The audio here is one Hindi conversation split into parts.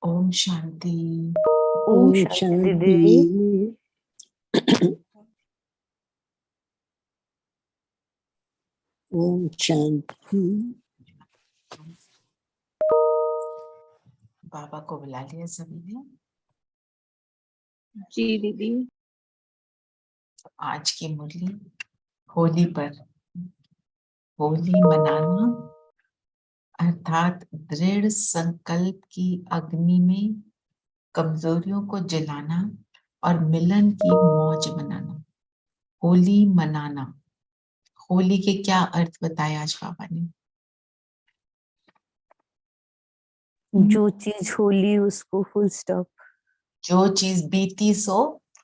ओम शांति। ओम शांति दीदी। ओम शांति। बाबा को बुला लिया सभी ने। जी दीदी। आज की मुरली होली पर। होली मनाना अर्थात दृढ़ संकल्प की अग्नि में कमजोरियों को जलाना और मिलन की मौज मनाना। होली मनाना। होली के क्या अर्थ बताया आज बाबा ने? जो चीज होली उसको फुल स्टॉप। जो चीज बीती सो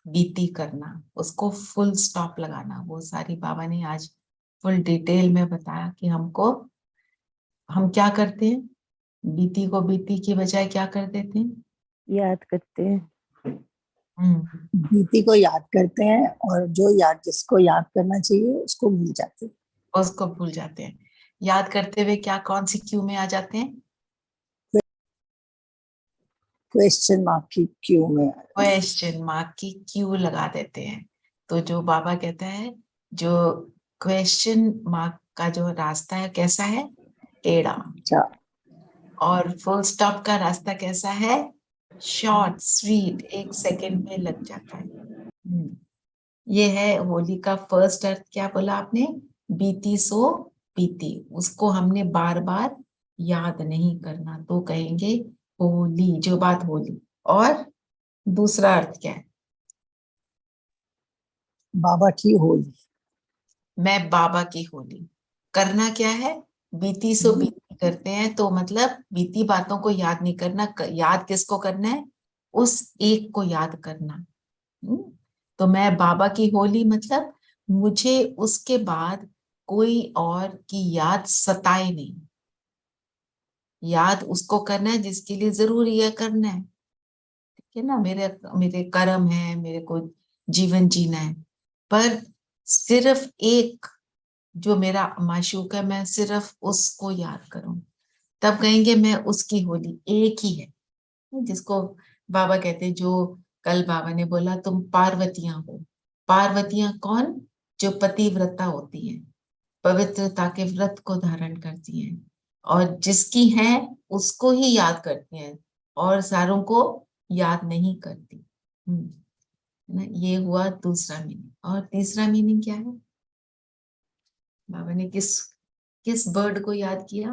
बीती करना, उसको फुल स्टॉप लगाना। वो सारी बाबा ने आज फुल डिटेल में बताया कि हम क्या करते हैं। बीती को बीती की बजाय क्या कर देते हैं? याद करते हैं। बीती को याद करते हैं और जिसको याद करना चाहिए उसको भूल जाते हैं। उसको भूल जाते हैं। याद करते हुए क्या कौन सी क्यू में आ जाते हैं? क्वेश्चन मार्क की क्यू में। क्वेश्चन मार्क की क्यू लगा देते हैं। तो जो बाबा कहता है, जो क्वेश्चन मार्क का जो रास्ता है कैसा है? टेढ़ा। और फुल स्टॉप का रास्ता कैसा है? शॉर्ट स्वीट, 1 सेकंड में लग जाता है। ये है होली का फर्स्ट अर्थ। क्या बोला आपने? बीती सो बीती। उसको हमने बार बार याद नहीं करना, तो कहेंगे होली, जो बात होली। और दूसरा अर्थ क्या है? बाबा की होली। मैं बाबा की होली। करना क्या है? बीती सो बीती करते हैं, तो मतलब बीती बातों को याद नहीं करना। याद किसको करना है? उस एक को याद करना। तो मैं बाबा की होली मतलब मुझे उसके बाद कोई और की याद सताए नहीं। याद उसको करना है जिसके लिए जरूरी है करना है। ठीक है ना? मेरे मेरे कर्म है, मेरे को जीवन जीना है। पर सिर्फ एक जो मेरा माशूक है, मैं सिर्फ उसको याद करूं, तब कहेंगे मैं उसकी होली। एक ही है जिसको बाबा कहते हैं, जो कल बाबा ने बोला तुम पार्वतियां हो। पार्वतियां कौन? जो पतिव्रता होती हैं, पवित्रता के व्रत को धारण करती हैं और जिसकी है उसको ही याद करती हैं और सारों को याद नहीं करती। ना, ये हुआ दूसरा मीनिंग। और तीसरा मीनिंग क्या है? बाबा ने किस किस बर्ड को याद किया?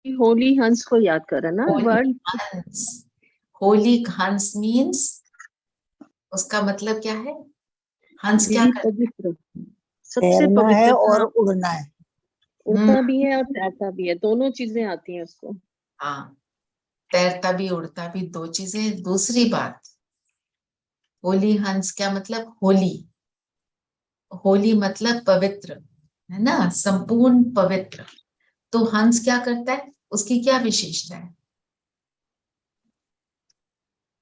होली हंस को याद करा ना वर्ड। हंस। होली हंस मीन्स, उसका मतलब क्या है? हंस क्या करता पवित्र, है? सबसे तैरना है पवित्र और उड़ना है। उड़ना भी है और तैरता भी है, दोनों चीजें आती हैं उसको। हाँ, तैरता भी उड़ता भी, दो चीजें। दूसरी बात, होली हंस क्या मतलब? होली। होली मतलब पवित्र, है ना? संपूर्ण पवित्र। तो हंस क्या करता है? उसकी क्या विशेषता है?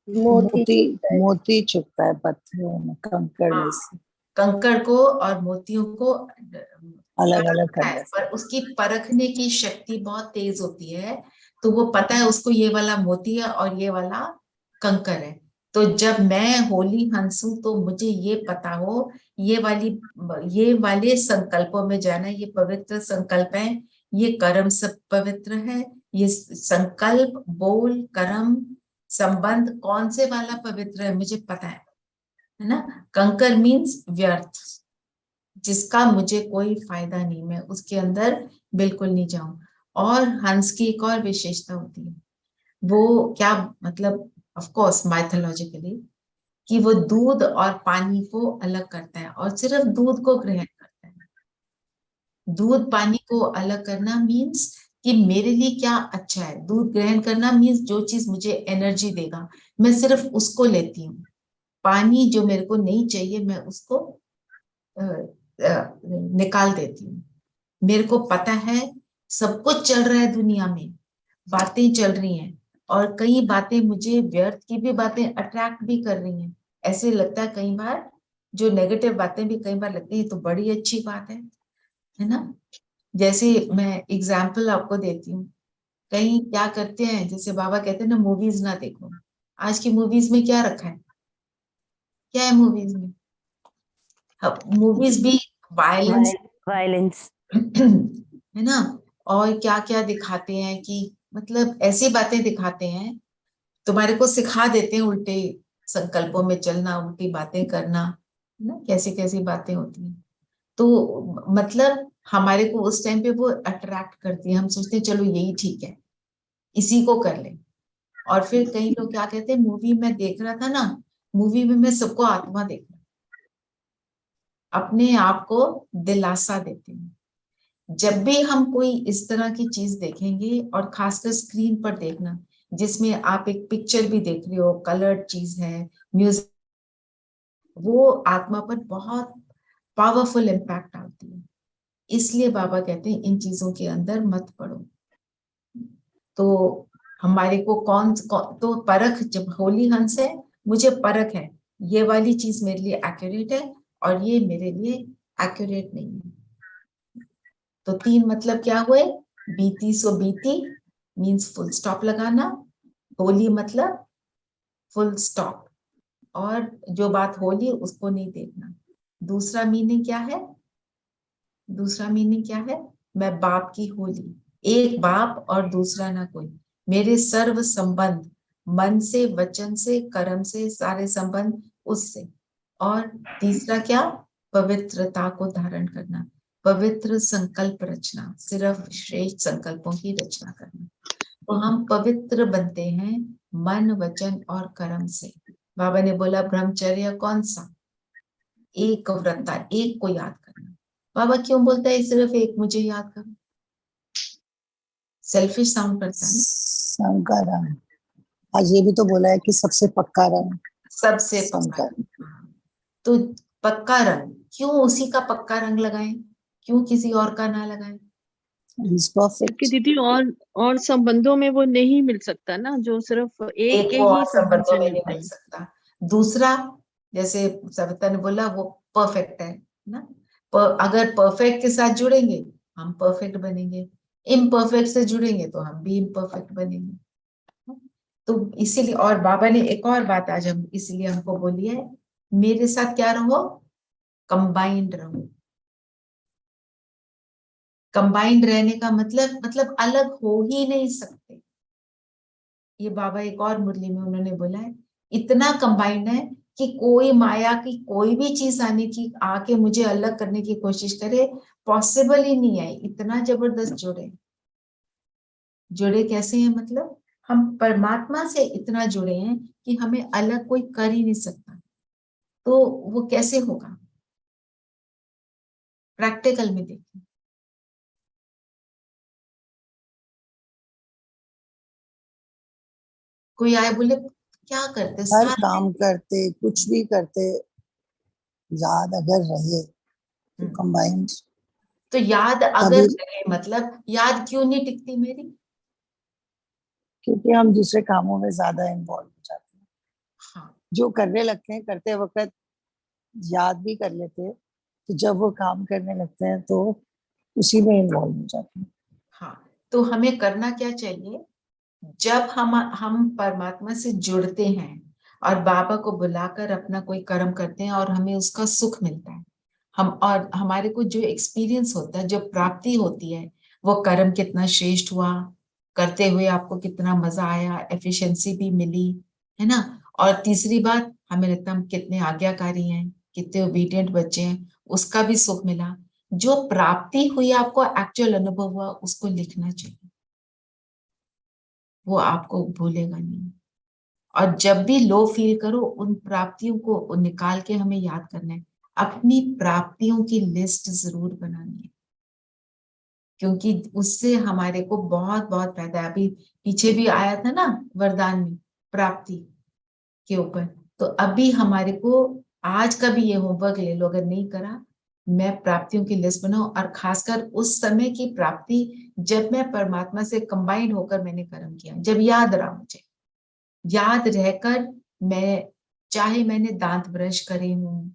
मोती मोती छुपता है पत्थरों में, कंकड़ में से। कंकड़ को और मोतियों को अलग अलग परखता है, करने से। पर उसकी परखने की शक्ति बहुत तेज होती है। तो वो पता है उसको ये वाला मोती है और ये वाला कंकर है। तो जब मैं होली हंसू तो मुझे ये पता हो, ये वाले संकल्पों में जाना, ये पवित्र संकल्प है। ये कर्म सब पवित्र है। ये संकल्प, बोल, कर्म, संबंध कौन से वाला पवित्र है मुझे पता है ना? कंकर मीन्स व्यर्थ, जिसका मुझे कोई फायदा नहीं, मैं उसके अंदर बिल्कुल नहीं जाऊं। और हंस की एक और विशेषता होती है, वो क्या मतलब, ऑफ कोर्स माइथोलॉजिकली, कि वो दूध और पानी को अलग करता है और सिर्फ दूध को ग्रहण करता है। दूध पानी को अलग करना मीन्स कि मेरे लिए क्या अच्छा है। दूध ग्रहण करना मीन्स जो चीज मुझे एनर्जी देगा, मैं सिर्फ उसको लेती हूँ। पानी जो मेरे को नहीं चाहिए, मैं उसको निकाल देती हूँ। मेरे को पता है सब कुछ चल रहा है दुनिया में, बातें चल रही हैं, और कई बातें मुझे व्यर्थ की भी बातें अट्रैक्ट भी कर रही हैं। ऐसे लगता है कई बार, जो नेगेटिव बातें भी कई बार लगती है तो बड़ी अच्छी बात है ना? जैसे मैं एग्जाम्पल आपको देती हूँ, कहीं क्या करते हैं, जैसे बाबा कहते हैं ना मूवीज ना देखो। आज की मूवीज में क्या रखा है, क्या है मूवीज में? मूवीज भी वायलेंस वायलेंस। है ना, और क्या क्या दिखाते हैं कि मतलब ऐसी बातें दिखाते हैं, तुम्हारे को सिखा देते हैं उल्टे संकल्पों में चलना, उल्टी बातें करना, है ना, कैसी कैसी बातें होती हैं। तो मतलब हमारे को उस टाइम पे वो अट्रैक्ट करती है, हम सोचते हैं चलो यही ठीक है, इसी को कर ले। और फिर कई लोग क्या कहते हैं, मूवी में देख रहा था ना, मूवी में मैं सबको आत्मा देख रहा, अपने आप को दिलासा देते हैं। जब भी हम कोई इस तरह की चीज देखेंगे, और खासकर स्क्रीन पर देखना जिसमें आप एक पिक्चर भी देख रहे हो, कलर्ड चीज है, म्यूजिक, वो आत्मा पर बहुत पावरफुल इम्पैक्ट डालती है। इसलिए बाबा कहते हैं इन चीजों के अंदर मत पड़ो। तो हमारे को तो परख, जब होली हंस है, मुझे परख है ये वाली चीज मेरे लिए एक्यूरेट है और ये मेरे लिए एक्यूरेट नहीं है। तो तीन मतलब क्या हुए, बीती सो बीती मीन्स फुल स्टॉप लगाना, होली मतलब फुल स्टॉप, और जो बात होली उसको नहीं देखना। दूसरा मीनिंग क्या है, दूसरा मीनिंग क्या है, मैं बाप की होली, एक बाप और दूसरा ना कोई, मेरे सर्व संबंध मन से, वचन से, कर्म से, सारे संबंध उससे। और तीसरा क्या, पवित्रता को धारण करना, पवित्र संकल्प रचना, सिर्फ श्रेष्ठ संकल्पों की रचना करना। तो हम पवित्र बनते हैं मन, वचन और कर्म से। बाबा ने बोला ब्रह्मचर्य कौन सा, एक व्रता, एक को याद करना। बाबा क्यों बोलता है सिर्फ एक मुझे याद करो, सेल्फिश साउंड करता है ना। शंकर रंग, आज ये भी तो बोला है कि सबसे पक्का रंग सबसे पक्का शंकर। रंग। हाँ। तो पक्का रंग क्यों उसी का पक्का रंग लगाएं, क्यों किसी और का ना लगाएं? Is perfect. कि दीदी और संबंधों में वो नहीं मिल सकता ना, जो सिर्फ एक एक के वो ही और संबंध संबंधों से में नहीं मिलता मिल है। सकता। दूसरा, जैसे सविता ने बोला वो परफेक्ट है ना, अगर परफेक्ट के साथ जुड़ेंगे हम परफेक्ट बनेंगे, इम्परफेक्ट से जुड़ेंगे तो हम भी इम्परफेक्ट बनेंगे। तो इसीलिए, और बाबा ने एक और बात आज हम इसलिए हमको बोली है, मेरे साथ क्या रहो, कंबाइंड रहो। कंबाइंड रहने का मतलब अलग हो ही नहीं सकते। ये बाबा एक और मुरली में उन्होंने बोला है, इतना कंबाइंड है कि कोई माया की कोई भी चीज आने की, आके मुझे अलग करने की कोशिश करे, पॉसिबल ही नहीं है। इतना जबरदस्त जुड़े, जुड़े कैसे हैं, मतलब हम परमात्मा से इतना जुड़े हैं कि हमें अलग कोई कर ही नहीं सकता। तो वो कैसे होगा, प्रैक्टिकल में देखिए। कोई आए बोले क्या करते हर सारे काम करते, कुछ भी करते, याद अगर रहे तो कंबाइंड। तो याद अगर तभी, रहे, मतलब याद क्यों नहीं टिकती मेरी? क्योंकि हम दूसरे कामों में ज्यादा इन्वॉल्व हो जाते हैं। हाँ जो करने लगते हैं करते वक्त याद भी कर लेते हैं, तो जब वो काम करने लगते हैं तो उसी में इन्वॉल्व हो जाते हैं। हाँ। तो हमें करना क्या चाहिए, जब हम परमात्मा से जुड़ते हैं और बाबा को बुलाकर अपना कोई कर्म करते हैं और हमें उसका सुख मिलता है, हम और हमारे को जो एक्सपीरियंस होता है, जो प्राप्ति होती है, वो कर्म कितना श्रेष्ठ हुआ, करते हुए आपको कितना मजा आया, एफिशिएंसी भी मिली, है ना। और तीसरी बात, हमें लगता है हम कितने आज्ञाकारी हैं, कितने ओबीडिएंट बच्चे हैं, उसका भी सुख मिला। जो प्राप्ति हुई, आपको एक्चुअल अनुभव हुआ, उसको लिखना चाहिए, वो आपको भूलेगा नहीं। और जब भी लो फील करो, उन प्राप्तियों को निकाल के हमें याद करना है, अपनी प्राप्तियों की लिस्ट जरूर बनानी है, क्योंकि उससे हमारे को बहुत बहुत फायदा है। अभी पीछे भी आया था ना वरदान में, प्राप्ति के ऊपर। तो अभी हमारे को आज का भी ये होमवर्क ले लो, अगर नहीं करा, मैं प्राप्तियों की लिस्ट बनाऊं, और खासकर उस समय की प्राप्ति जब मैं परमात्मा से कंबाइंड होकर मैंने कर्म किया, जब याद रहा मुझे, याद रहकर मैं, चाहे मैंने दांत ब्रश करे हूं,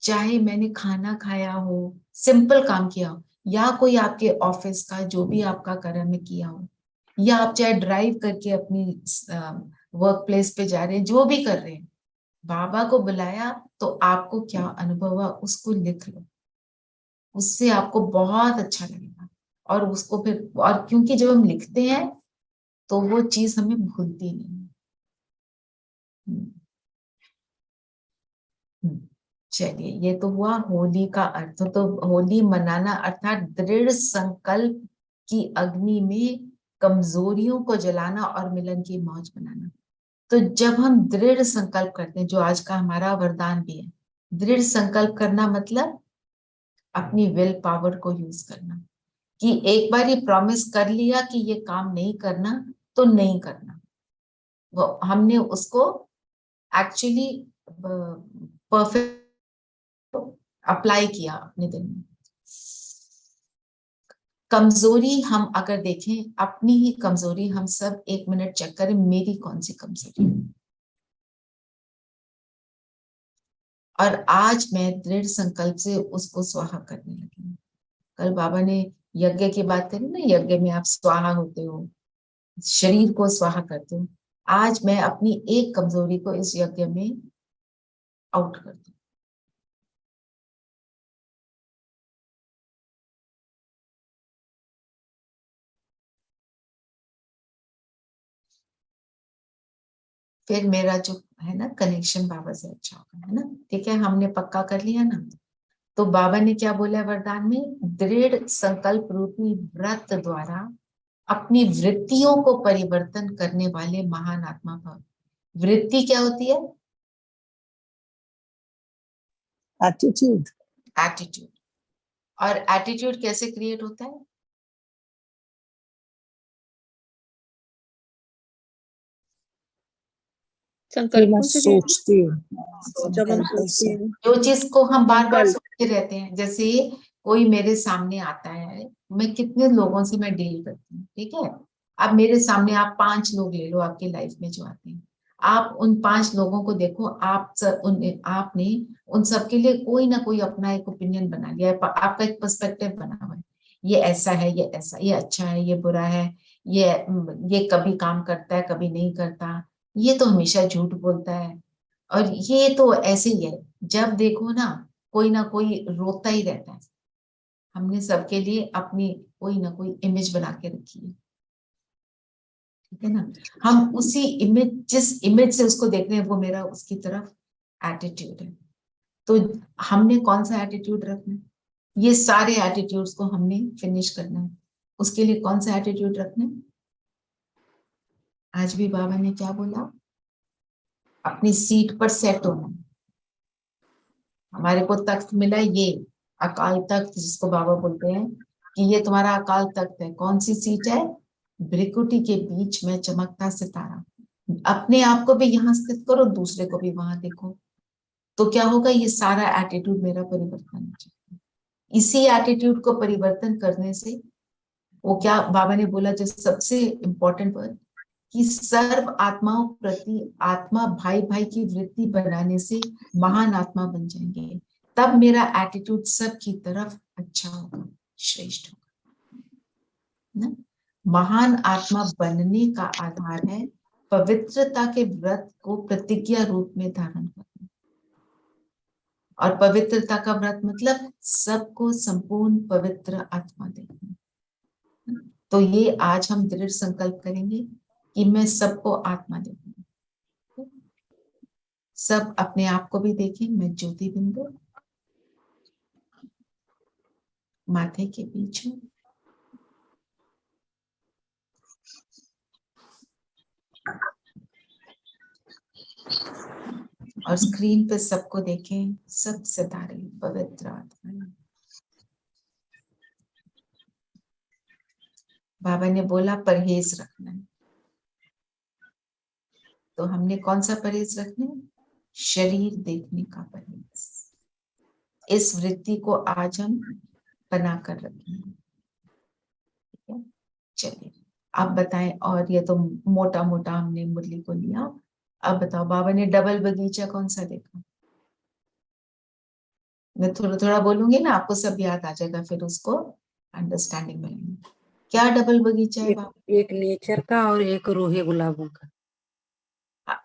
चाहे मैंने खाना खाया हो, सिंपल काम किया हो, या कोई आपके ऑफिस का जो भी आपका कर्म किया हो, या आप चाहे ड्राइव करके अपनी वर्क प्लेस पे जा रहे हैं, जो भी कर रहे हैं, बाबा को बुलाया तो आपको क्या अनुभव हुआ उसको लिख लो, उससे आपको बहुत अच्छा लगेगा। और उसको फिर, और क्योंकि जब हम लिखते हैं तो वो चीज हमें भूलती नहीं। चलिए, ये तो हुआ होली का अर्थ। तो होली मनाना अर्थात दृढ़ संकल्प की अग्नि में कमजोरियों को जलाना और मिलन की मौज बनाना। तो जब हम दृढ़ संकल्प करते हैं, जो आज का हमारा वरदान भी है, दृढ़ संकल्प करना मतलब अपनी विल पावर को यूज करना, कि एक बार ये प्रॉमिस कर लिया कि ये काम नहीं करना तो नहीं करना। वो हमने उसको एक्चुअली परफेक्ट अप्लाई किया अपने दिल में। कमजोरी हम अगर देखें, अपनी ही कमजोरी, हम सब 1 मिनट चेक करें, मेरी कौन सी कमजोरी है। और आज मैं दृढ़ संकल्प से उसको स्वाहा करने लगी। कल बाबा ने यज्ञ की बात करी ना, यज्ञ में आप स्वाहा होते हो, शरीर को स्वाहा करते हो। आज मैं अपनी एक कमजोरी को इस यज्ञ में आउट कर दूं। फिर मेरा जो है ना कनेक्शन बाबा से अच्छा होगा, है ना। ठीक है, हमने पक्का कर लिया ना। तो बाबा ने क्या बोला वरदान में, दृढ़ संकल्प रूपी व्रत द्वारा अपनी वृत्तियों को परिवर्तन करने वाले महान आत्मा भव। वृत्ति क्या होती है? एटीट्यूड। एटीट्यूड। और एटीट्यूड कैसे क्रिएट होता है? संकल्पों से भी, सोचती हूँ, जब हम संकल्प सोचते से। हैं जो चीज को हम बार बार संकल्प। सोचते रहते हैं, जैसे कोई मेरे सामने आता है, मैं कितने लोगों से मैं डील करती हूँ, ठीक है। अब मेरे सामने आप 5 लोग ले लो आपकी लाइफ में जो आते हैं, आप उन 5 लोगों को देखो, आपने उन सबके लिए कोई ना कोई अपना एक ओपिनियन बना लिया है, आपका एक पर्सपेक्टिव बना हुआ है। ये ऐसा है, ये ऐसा, ये अच्छा है, ये बुरा है, ये कभी काम करता है, कभी नहीं करता, ये तो हमेशा झूठ बोलता है, और ये तो ऐसे ही है। जब देखो ना कोई रोता ही रहता है। हमने सबके लिए अपनी कोई ना कोई इमेज बना के रखी है, ठीक है ना। हम उसी इमेज, जिस इमेज से उसको देख रहे हैं, वो मेरा उसकी तरफ एटीट्यूड है। तो हमने कौन सा एटीट्यूड रखना है? ये सारे एटीट्यूड्स को हमने फिनिश करना है। उसके लिए कौन सा एटीट्यूड रखना है? आज भी बाबा ने क्या बोला, अपनी सीट पर सेट होना। हमारे को तख्त मिला, ये अकाल तख्त जिसको बाबा बोलते हैं कि ये तुम्हारा अकाल तख्त है। कौन सी सीट है? भ्रिकुटी के बीच में चमकता सितारा। अपने आप को भी यहाँ स्थित करो, दूसरे को भी वहां देखो, तो क्या होगा, ये सारा एटीट्यूड मेरा परिवर्तन हो जाएगा। इसी एटीट्यूड को परिवर्तन करने से, वो क्या बाबा ने बोला जो सबसे इंपॉर्टेंट वर्ड, कि सर्व आत्माओं प्रति आत्मा भाई भाई की वृत्ति बनाने से महान आत्मा बन जाएंगे। तब मेरा एटीट्यूड सबकी तरफ अच्छा होगा, श्रेष्ठ होगा ना। महान आत्मा बनने का आधार है पवित्रता के व्रत को प्रतिज्ञा रूप में धारण करना। और पवित्रता का व्रत मतलब सबको संपूर्ण पवित्र आत्मा देना। तो ये आज हम दृढ़ संकल्प करेंगे कि मैं सबको आत्मा देखूंगी। सब अपने आप को भी देखें, मैं ज्योति बिंदु माथे के बीच हूँ। और स्क्रीन पे सबको देखें, सब सितारे पवित्र आत्मा। बाबा ने बोला परहेज रखना है, तो हमने कौन सा परहेज रखना है? शरीर देखने का परहेज। इस वृत्ति को आज हम बना कर रखेंगे, ठीक है। चलिए आप बताएं, और ये तो मोटा मोटा हमने मुरली को लिया। अब बताओ, बाबा ने डबल बगीचा कौन सा देखा? मैं थोड़ा थोड़ा बोलूंगी ना, आपको सब याद आ जाएगा फिर उसको अंडरस्टैंडिंग में लाएंगे। क्या डबल बगीचा है बाबा? एक नेचर का और एक रूहे गुलाबों का।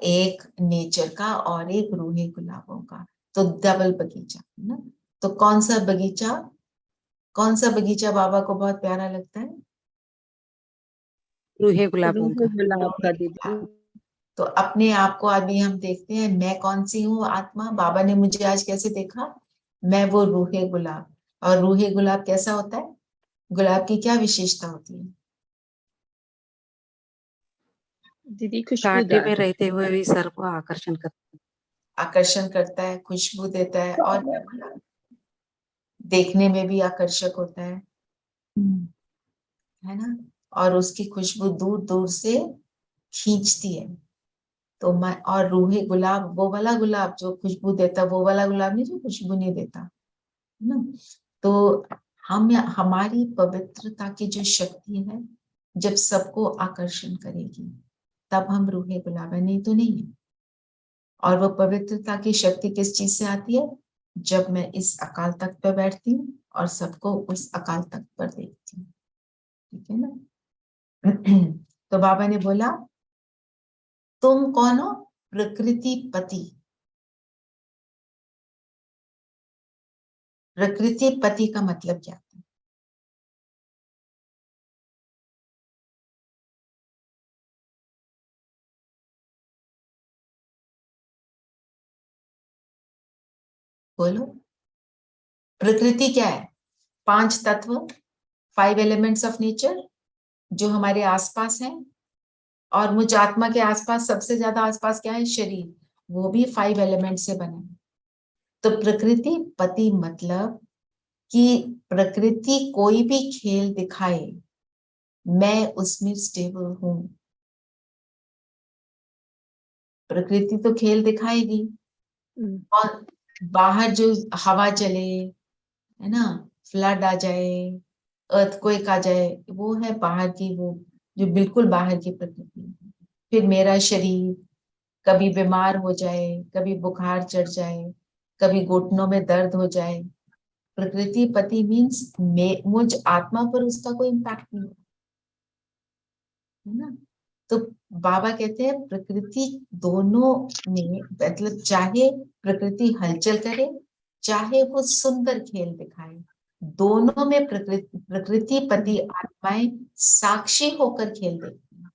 एक नेचर का और एक रूहे गुलाबों का, तो डबल बगीचा है ना। तो कौन सा बगीचा बाबा को बहुत प्यारा लगता है? रूहे गुलाबों रूह का। गुलाब का रूहे दीदी। गुलाब। तो अपने आप को अभी हम देखते हैं, मैं कौन सी हूँ आत्मा। बाबा ने मुझे आज कैसे देखा? मैं वो रूहे गुलाब। और रूहे गुलाब कैसा होता है? गुलाब की क्या विशेषता होती है? दीदी कांटे खुशबूदार। में रहते हुए भी सर को आकर्षण करता आकर्षण करता है, खुशबू देता है, और क्या बोला? देखने में भी आकर्षक होता है ना। और उसकी खुशबू दूर दूर से खींचती है। तो मैं, और रूहे गुलाब वो वाला गुलाब जो खुशबू देता, वो वाला गुलाब नहीं जो खुशबू नहीं देता, है ना। तो हम, हमारी पवित्रता की जो शक्ति है, जब सबको आकर्षण करेगी तब हम रूहे गुलाब है, नहीं तो नहीं है। और वो पवित्रता की शक्ति किस चीज से आती है? जब मैं इस अकाल तख्त पर बैठती हूँ और सबको उस अकाल तख्त पर देखती हूँ, ठीक है ना। तो बाबा ने बोला, तुम कौन हो? प्रकृति पति। प्रकृति पति का मतलब क्या है? बोलो, प्रकृति क्या है? 5 तत्व, 5 एलिमेंट्स ऑफ नेचर जो हमारे आसपास हैं। और मुझ आत्मा के आसपास सबसे ज्यादा आसपास क्या है? शरीर, वो भी 5 एलिमेंट से बने। तो प्रकृति पति मतलब कि प्रकृति कोई भी खेल दिखाए, मैं उसमें स्टेबल हूं। प्रकृति तो खेल दिखाएगी, और बाहर जो हवा चले, है ना, फ्लड आ जाए, अर्थक्वेक आ जाए, वो है बाहर की, वो जो बिल्कुल बाहर की प्रकृति। फिर मेरा शरीर कभी बीमार हो जाए, कभी बुखार चढ़ जाए, कभी घुटनों में दर्द हो जाए, प्रकृति पति मीन्स मुझ आत्मा पर उसका कोई इम्पैक्ट नहीं है ना। तो बाबा कहते हैं प्रकृति दोनों में, मतलब चाहे प्रकृति हलचल करे, चाहे वो सुंदर खेल दिखाए, दोनों में प्रकृति पति आत्माएं साक्षी होकर खेल देखती हैं।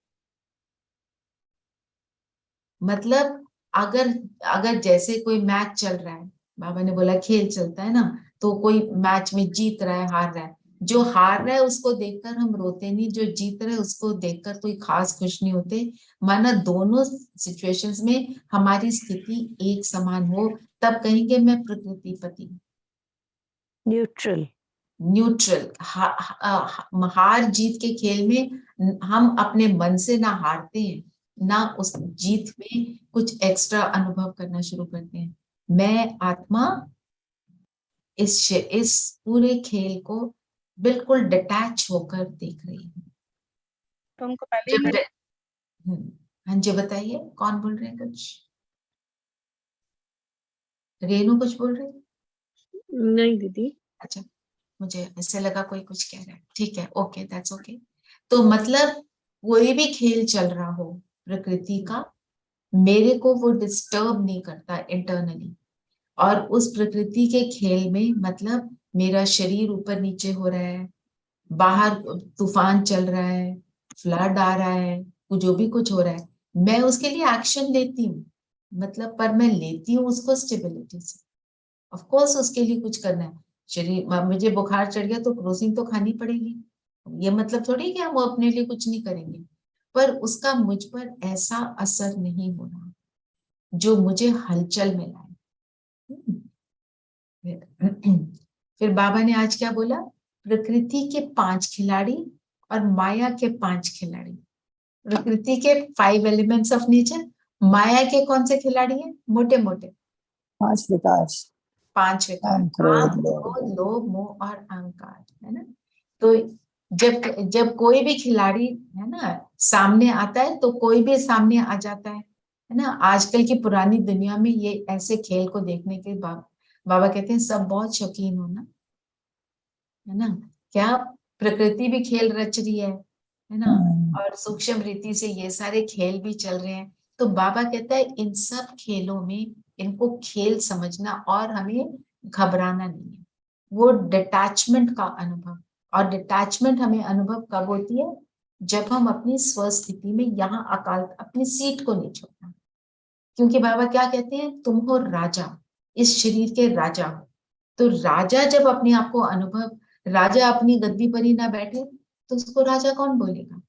मतलब अगर अगर जैसे कोई मैच चल रहा है, बाबा ने बोला खेल चलता है ना, तो कोई मैच में जीत रहा है, हार रहा है, जो हार रहा है उसको देखकर हम रोते नहीं, जो जीत रहा है उसको देखकर कोई खास खुश नहीं होते। माना दोनों सिचुएशंस में हमारी स्थिति एक समान हो, तब कहेंगे मैं प्रकृति पति। न्यूट्रल। न्यूट्रल। हार जीत के खेल में हम अपने मन से ना हारते हैं, ना उस जीत में कुछ एक्स्ट्रा अनुभव करना शुरू करते हैं। मैं आत्मा इस पूरे खेल को बिल्कुल डिटैच होकर देख रही हूँ। तो हमको पहले ही हाँ जी, बताइए, कौन बोल रहे हैं? कुछ रेनू कुछ बोल रही? नहीं दीदी। अच्छा, मुझे ऐसे लगा कोई कुछ कह रहा है। ठीक है, ओके, दैट्स ओके। तो मतलब कोई भी खेल चल रहा हो प्रकृति का, मेरे को वो डिस्टर्ब नहीं करता इंटरनली। और उस प्रकृति के खेल में मतलब मेरा शरीर ऊपर नीचे हो रहा है, बाहर तूफान चल रहा है, फ्लड आ रहा है, जो भी कुछ हो रहा है, मैं उसके लिए एक्शन लेती हूँ, मतलब पर मैं लेती हूँ उसको स्टेबिलिटी से। ऑफ कोर्स उसके लिए कुछ करना है। शरीर, मुझे बुखार चढ़ गया तो क्रोसिन तो खानी पड़ेगी, ये मतलब थोड़ी कि हम अपने लिए कुछ नहीं करेंगे, पर उसका मुझ पर ऐसा असर नहीं हो रहा जो मुझे हलचल में लाए। फिर बाबा ने आज क्या बोला? प्रकृति के 5 खिलाड़ी और माया के 5 खिलाड़ी। प्रकृति के 5 एलिमेंट्स ऑफ नेचर, माया के कौन से खिलाड़ी हैं? मोटे मोटे 5 विकास, 5 विकार, काम, काम, क्रोध, लोभ। क्रोध, लोभ, मोह और अहंकार, है ना। तो जब जब कोई भी खिलाड़ी, है ना, सामने आता है तो कोई भी सामने आ जाता है ना। आजकल की पुरानी दुनिया में ये ऐसे खेल को देखने के बाबा कहते हैं सब बहुत शौकीन हो ना, है ना। क्या प्रकृति भी खेल रच रही है ना, और सूक्ष्म रीति से ये सारे खेल भी चल रहे हैं। तो बाबा कहता है इन सब खेलों में इनको खेल समझना और हमें घबराना नहीं है। वो डिटैचमेंट का अनुभव, और डिटैचमेंट हमें अनुभव कब होती है? जब हम अपनी स्वस्थिति में यहाँ अकाल अपनी सीट को नहीं छोड़ना। क्योंकि बाबा क्या कहते हैं, तुम हो राजा, इस शरीर के राजा हो। तो राजा जब अपने आप को अनुभव, राजा अपनी गद्दी पर ही ना बैठे तो उसको राजा कौन बोलेगा?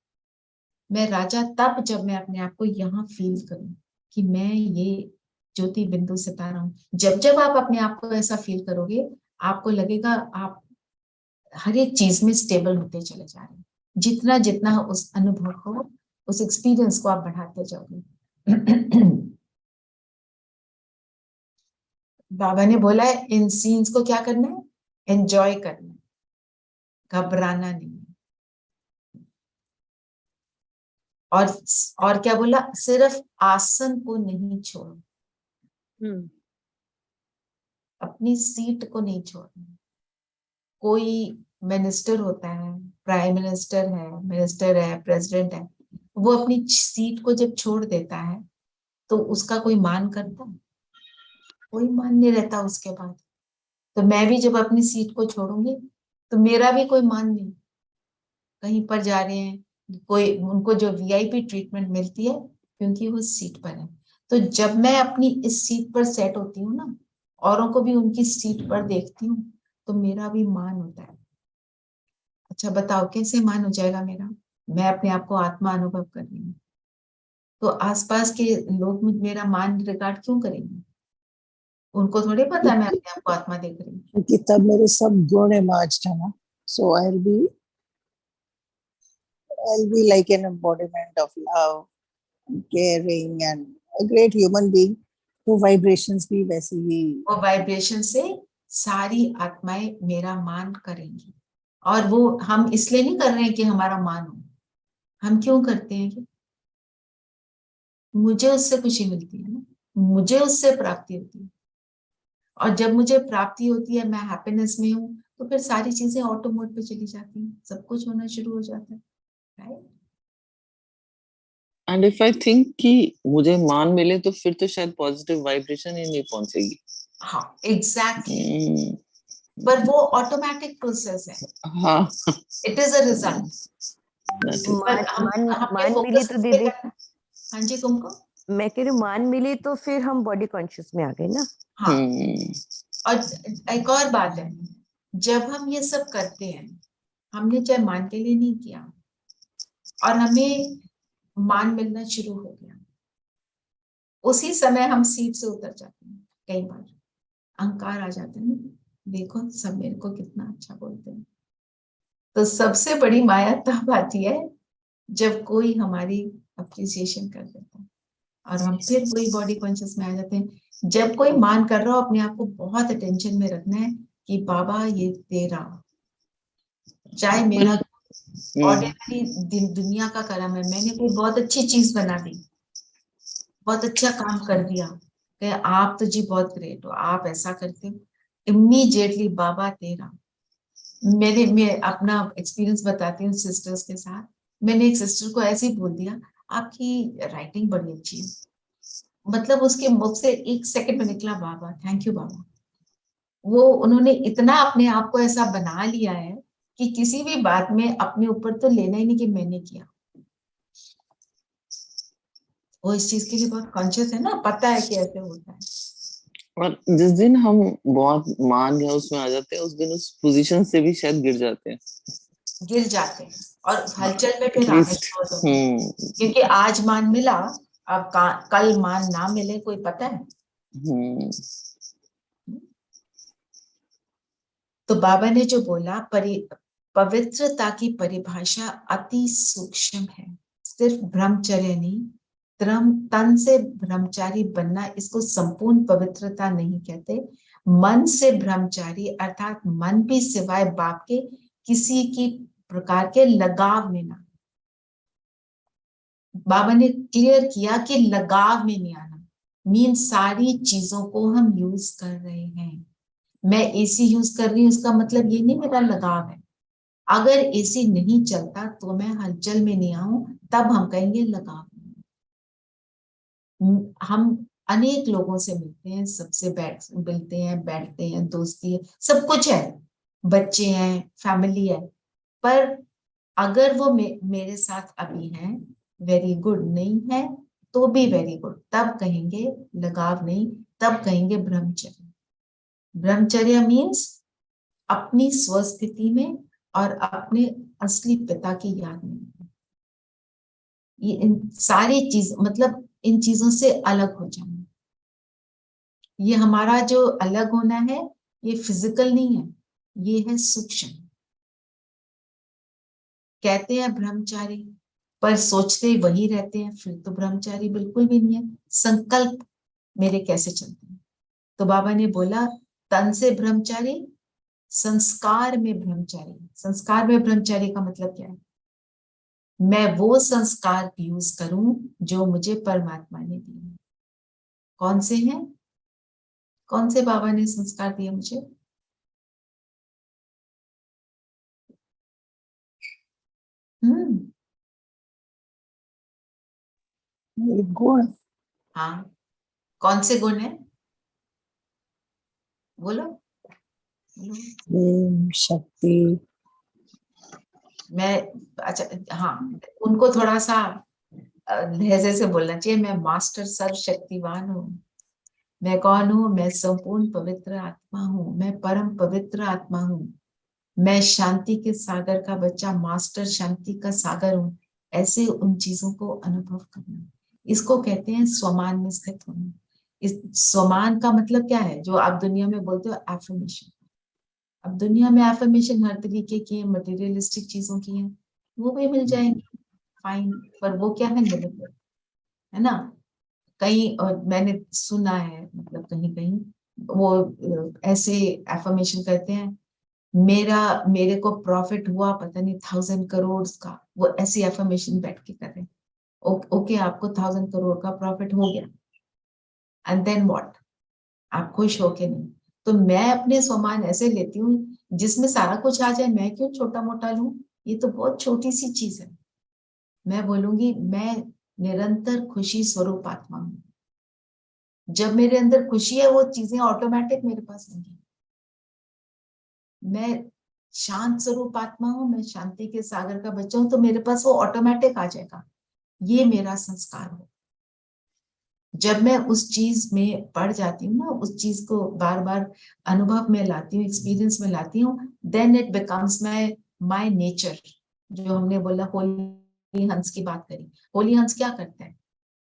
मैं राजा तब जब मैं अपने आप को यहाँ फील करूं कि मैं ये ज्योति बिंदु सितारा हूं। जब जब आप अपने आप को ऐसा फील करोगे, आपको लगेगा आप हर एक चीज में स्टेबल होते चले जा रहे हैं। जितना जितना उस अनुभव को, उस एक्सपीरियंस को आप बढ़ाते जाओगे। बाबा ने बोला है इन सीन्स को क्या करना है? एंजॉय करना है, घबराना नहीं है। और क्या बोला? सिर्फ आसन को नहीं छोड़ो, अपनी सीट को नहीं छोड़ना। कोई मिनिस्टर होता है, प्राइम मिनिस्टर है, प्रेसिडेंट है, वो अपनी सीट को जब छोड़ देता है तो उसका कोई मान करता है? कोई मान नहीं रहता उसके बाद। तो मैं भी जब अपनी सीट को छोड़ूंगी तो मेरा भी कोई मान नहीं। कहीं पर जा रहे हैं, कोई उनको जो वीआईपी ट्रीटमेंट मिलती है क्योंकि वो सीट पर है। तो जब मैं अपनी इस सीट पर सेट होती हूँ ना, औरों को भी उनकी सीट पर देखती हूँ, तो मेरा भी मान होता है। अच्छा बताओ कैसे मान हो जाएगा मेरा? मैं अपने आप को आत्मा अनुभव कर रही हूँ, तो आसपास के लोग मेरा मान रिगार्ड क्यों करेंगे? उनको थोड़ी पता है मैं अपने आप को आत्मा देख रही हूँ। क्योंकि तब मेरे सब गुण emerged है ना, so I'll be like an embodiment of love, caring and a great human being. तो वाइब्रेशंस भी वैसे ही, वो वाइब्रेशन से सारी आत्माएं मेरा मान करेंगी। और वो हम इसलिए नहीं कर रहे हैं कि हमारा मान हो, हम क्यों करते हैं कि मुझे उससे खुशी मिलती है ना, मुझे उससे प्राप्ति होती है। और जब मुझे प्राप्ति होती है, मैं हैप्पीनेस में हूँ, तो फिर सारी चीजें ऑटो मोड पे चली जाती हैं, सब कुछ होना शुरू हो जाता है, right? And if I think कि मुझे मान मिले तो फिर तो शायद पॉजिटिव वाइब्रेशन ही नहीं पहुंचेगी। हाँ एग्जैक्टली। पर वो ऑटोमेटिक प्रोसेस है, हाँ इट इज अ रिजल्ट। पर मान मिली तो दीदी, हाँ जी तुमको, मैं कह रही हूँ मान मिली तो फिर हम बॉडी कॉन्शियस में आ गए ना। हाँ। और एक और बात है, जब हम ये सब करते हैं, हमने चाहे मान के लिए नहीं किया और हमें मान मिलना शुरू हो गया, उसी समय हम सीट से उतर जाते हैं। कई बार अहंकार आ जाते हैं ना, देखो सब मेरे को कितना अच्छा बोलते हैं। तो सबसे बड़ी माया तब आती है जब कोई हमारी अप्रिसिएशन कर देता है और हम फिर वही बॉडी कॉन्शियस में आ जाते हैं। जब कोई मान कर रहा हो, अपने आप को बहुत अटेंशन में रखना है कि बाबा ये तेरा, चाहे मेरा ऑर्डिनरी दुनिया का कर्म है, मैंने कोई बहुत अच्छी चीज बना दी, बहुत अच्छा काम कर दिया, कि आप तो जी बहुत ग्रेट हो, आप ऐसा करते हो, इमीडिएटली बाबा तेरा। मैं अपना एक्सपीरियंस बताती हूँ सिस्टर्स के साथ। मैंने एक सिस्टर को ऐसे ही बोल दिया, आपकी राइटिंग बड़ी अच्छी है, मतलब उसके मुख से एक सेकंड में निकला बाबा, थैंक यू बाबा। वो उन्होंने इतना अपने आप को ऐसा बना लिया है कि किसी भी बात में अपने ऊपर तो लेना ही नहीं कि मैंने किया। वो इस चीज के लिए बहुत कॉन्शियस है ना, पता है कि ऐसे होता है। और जिस दिन हम बहुत मान या उसमें आ जाते हैं, उस दिन उस पोजीशन से भी शायद गिर जाते हैं और हलचल में फिर आने शुरू हो जाते हैं। क्योंकि आज मान मिला, अब कल मान ना मिले, कोई पता है? तो बाबा ने जो बोला, पवित्रता की परिभाषा अति सूक्ष्म है। सिर्फ ब्रह्मचर्य नहीं, तन से ब्रह्मचारी बनना, इसको संपूर्ण पवित्रता नहीं कहते। मन से ब्रह्मचारी अर्थात मन भी सिवाय बाप के किसी की प्रकार के लगाव में ना। बाबा ने क्लियर किया कि लगाव में नहीं आना, मीन सारी चीजों को हम यूज कर रहे हैं। मैं एसी यूज कर रही हूँ, उसका मतलब ये नहीं मेरा लगाव है। अगर एसी नहीं चलता तो मैं हलचल में नहीं आऊं, तब हम कहेंगे लगाव। हम अनेक लोगों से मिलते हैं, सबसे मिलते हैं, बैठते हैं, दोस्ती है, सब कुछ है, बच्चे हैं, फैमिली है, पर अगर वो मेरे साथ अभी हैं, वेरी गुड, नहीं है तो भी वेरी गुड, तब कहेंगे लगाव नहीं, तब कहेंगे ब्रह्मचर्य। ब्रह्मचर्य मीन्स अपनी स्वस्थिति में और अपने असली पिता की याद में, ये इन सारी चीज मतलब इन चीजों से अलग हो जाना। ये हमारा जो अलग होना है, ये फिजिकल नहीं है, ये है सूक्ष्म। कहते हैं ब्रह्मचारी, पर सोचते वही रहते हैं, फिर तो ब्रह्मचारी बिल्कुल भी नहीं है। संकल्प मेरे कैसे चलते हैं? तो बाबा ने बोला तन से ब्रह्मचारी, संस्कार में ब्रह्मचारी। संस्कार में ब्रह्मचारी का मतलब क्या है? मैं वो संस्कार यूज करूं जो मुझे परमात्मा ने दिए। कौन से हैं? कौन से बाबा ने संस्कार दिए मुझे? एक गुण, हाँ, कौन से गुण है? बोलो बोलो। प्रेम, शक्ति, मैं अच्छा हाँ, उनको थोड़ा सा लहजे से बोलना चाहिए। मैं मास्टर सर्वशक्तिवान हूँ। मैं कौन हूँ? मैं संपूर्ण पवित्र आत्मा हूँ, मैं परम पवित्र आत्मा हूँ, मैं शांति के सागर का बच्चा, मास्टर शांति का सागर हूँ। ऐसे उन चीजों को अनुभव करना, इसको कहते हैं स्वमान में स्थित होना। इस स्वमान का मतलब क्या है? जो आप दुनिया में बोलते हो एफर्मेशन। अब दुनिया में एफर्मेशन हर तरीके की है, मटेरियलिस्टिक चीजों की है, वो भी मिल जाएंगी, फाइन, पर वो क्या है? लिमिटेड है ना। कहीं और मैंने सुना है, मतलब कहीं कहीं वो ऐसे एफर्मेशन करते हैं, मेरे को प्रॉफिट हुआ पता नहीं 1000 करोड़ का, वो ऐसी एफर्मेशन बैठ के कर रहे हैं। ओके, आपको 1000 करोड़ का प्रॉफिट हो गया, एंड देन व्हाट? आप खुश हो के नहीं? तो मैं अपने स्वमान ऐसे लेती हूँ जिसमें सारा कुछ आ जाए, मैं क्यों छोटा मोटा लूं? ये तो बहुत छोटी सी चीज है। मैं बोलूंगी मैं निरंतर खुशी स्वरूप आत्मा हूँ। जब मेरे अंदर खुशी है, वो चीजें ऑटोमेटिक मेरे पास होंगी। मैं शांत स्वरूप आत्मा हूँ, मैं शांति के सागर का बच्चा हूँ, तो मेरे पास वो ऑटोमेटिक आ जाएगा। ये मेरा संस्कार हो। जब मैं उस चीज में पड़ जाती हूँ ना, उस चीज को बार बार अनुभव में लाती हूँ, एक्सपीरियंस में लाती हूँ, then it becomes my nature. जो हमने बोला होली हंस की बात करी, होली हंस क्या करता है?